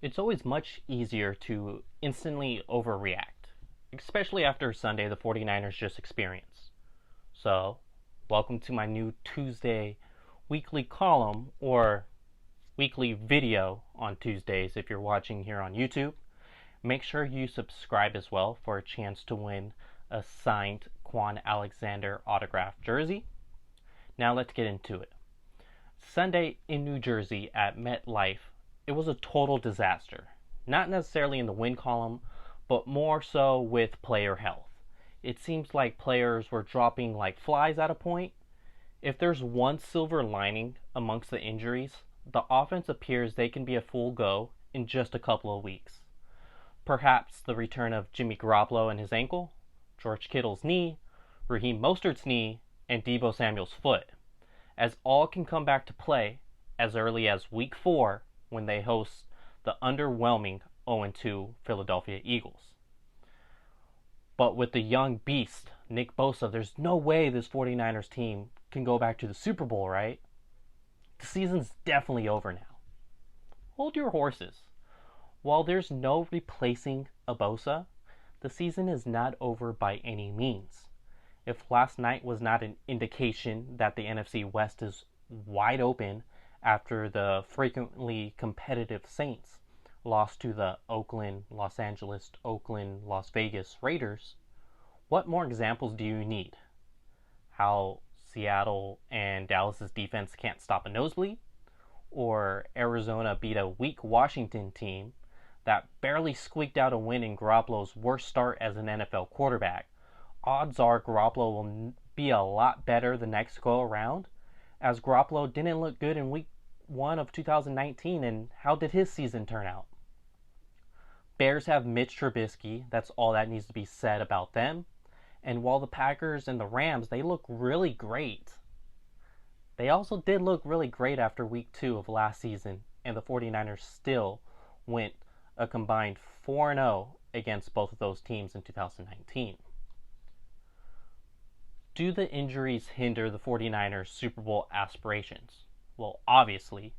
It's always much easier to instantly overreact, especially after Sunday the 49ers just experienced. So, welcome to my new Tuesday weekly column or weekly video on Tuesdays if you're watching here on YouTube. Make sure you subscribe as well for a chance to win a signed Quan Alexander autographed jersey. Now let's get into it. Sunday in New Jersey at MetLife, it was a total disaster. Not necessarily in the win column, but more so with player health. It seems like players were dropping like flies at a point. If there's one silver lining amongst the injuries, the offense appears they can be a full go in just a couple of weeks. Perhaps the return of Jimmy Garoppolo and his ankle, George Kittle's knee, Raheem Mostert's knee, and Deebo Samuel's foot, as all can come back to play as early as Week 4 when they host the underwhelming 0-2 Philadelphia Eagles. But with the young beast, Nick Bosa, there's no way this 49ers team can go back to the Super Bowl, right? The season's definitely over now. Hold your horses. While there's no replacing a Bosa, the season is not over by any means. If last night was not an indication that the NFC West is wide open after the frequently competitive Saints lost to the Los Angeles, Las Vegas Raiders, what more examples do you need? How Seattle and Dallas's defense can't stop a nosebleed? Or Arizona beat a weak Washington team that barely squeaked out a win in Garoppolo's worst start as an NFL quarterback? Odds are Garoppolo will be a lot better the next go around, as Garoppolo didn't look good in Week 1 of 2019, and how did his season turn out? Bears have Mitch Trubisky, that's all that needs to be said about them, and while the Packers and the Rams, they look really great. They also did look really great after Week 2 of last season, and the 49ers still went a combined 4-0 against both of those teams in 2019. Do the injuries hinder the 49ers' Super Bowl aspirations? Well, obviously,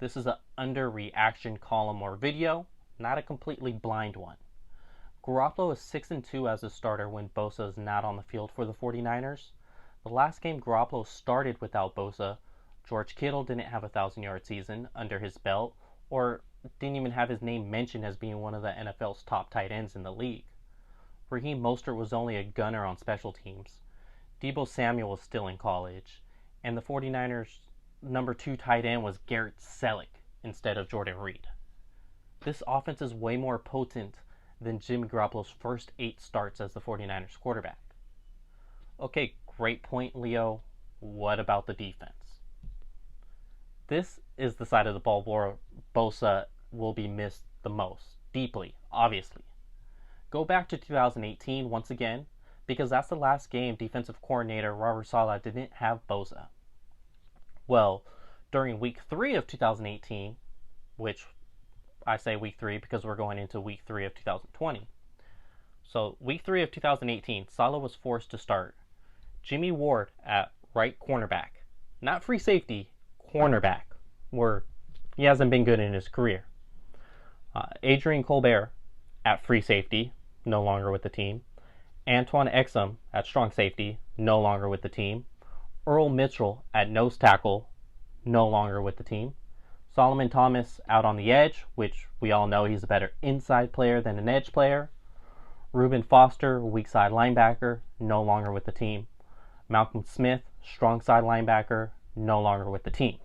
this is an underreaction column or video, not a completely blind one. Garoppolo is 6-2 as a starter when Bosa is not on the field for the 49ers. The last game Garoppolo started without Bosa, George Kittle didn't have a 1,000-yard season under his belt, or didn't even have his name mentioned as being one of the NFL's top tight ends in the league. Raheem Mostert was only a gunner on special teams. Deebo Samuel was still in college, and the 49ers' number 2 tight end was Garrett Selleck instead of Jordan Reed. This offense is way more potent than Jimmy Garoppolo's first 8 starts as the 49ers quarterback. Okay, great point, Leo. What about the defense? This is the side of the ball where Bosa will be missed the most, deeply, obviously. Go back to 2018 once again, because that's the last game defensive coordinator Robert Saleh didn't have Bosa. Well, during Week 3 of 2018, which I say Week 3 because we're going into Week 3 of 2020. So Week 3 of 2018, Saleh was forced to start Jimmy Ward at right cornerback. Not free safety, cornerback, where he hasn't been good in his career. Adrian Colbert at free safety, no longer with the team. Antoine Exum at strong safety, no longer with the team. Earl Mitchell at nose tackle, no longer with the team. Solomon Thomas out on the edge, which we all know he's a better inside player than an edge player. Reuben Foster, weak side linebacker, no longer with the team. Malcolm Smith, strong side linebacker, no longer with the team.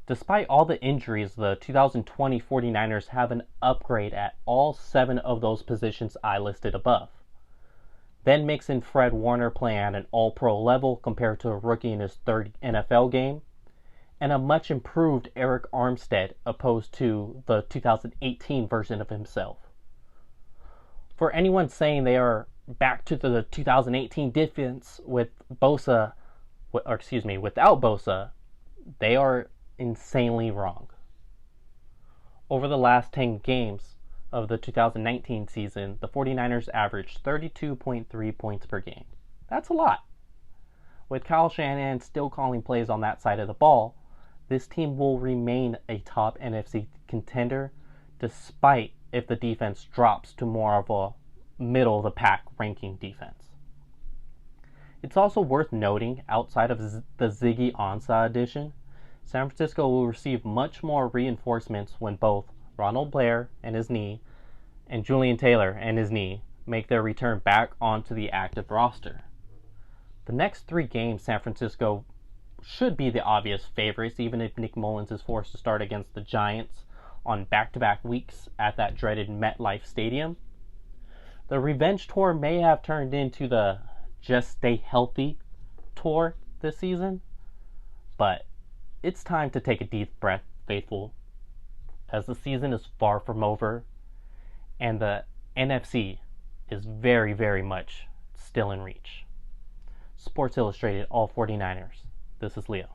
Despite all the injuries, the 2020 49ers have an upgrade at all 7 of those positions I listed above. Then mix in Fred Warner playing at an all-pro level compared to a rookie in his 3rd NFL game, and a much improved Eric Armstead opposed to the 2018 version of himself. For anyone saying they are back to the 2018 defense with Bosa, without Bosa, they are insanely wrong. Over the last 10 games of the 2019 season, the 49ers averaged 32.3 points per game. That's a lot. With Kyle Shanahan still calling plays on that side of the ball, this team will remain a top NFC contender despite if the defense drops to more of a middle of the pack ranking defense. It's also worth noting, outside of the Ziggy Ansah addition, San Francisco will receive much more reinforcements when both Ronald Blair and his knee and Julian Taylor and his knee make their return back onto the active roster. The next 3 games, San Francisco should be the obvious favorites, even if Nick Mullins is forced to start against the Giants on back-to-back weeks at that dreaded MetLife Stadium. The revenge tour may have turned into the just stay healthy tour this season, but it's time to take a deep breath, faithful, as the season is far from over and the NFC is very, very much still in reach. Sports Illustrated, all 49ers. This is Leo.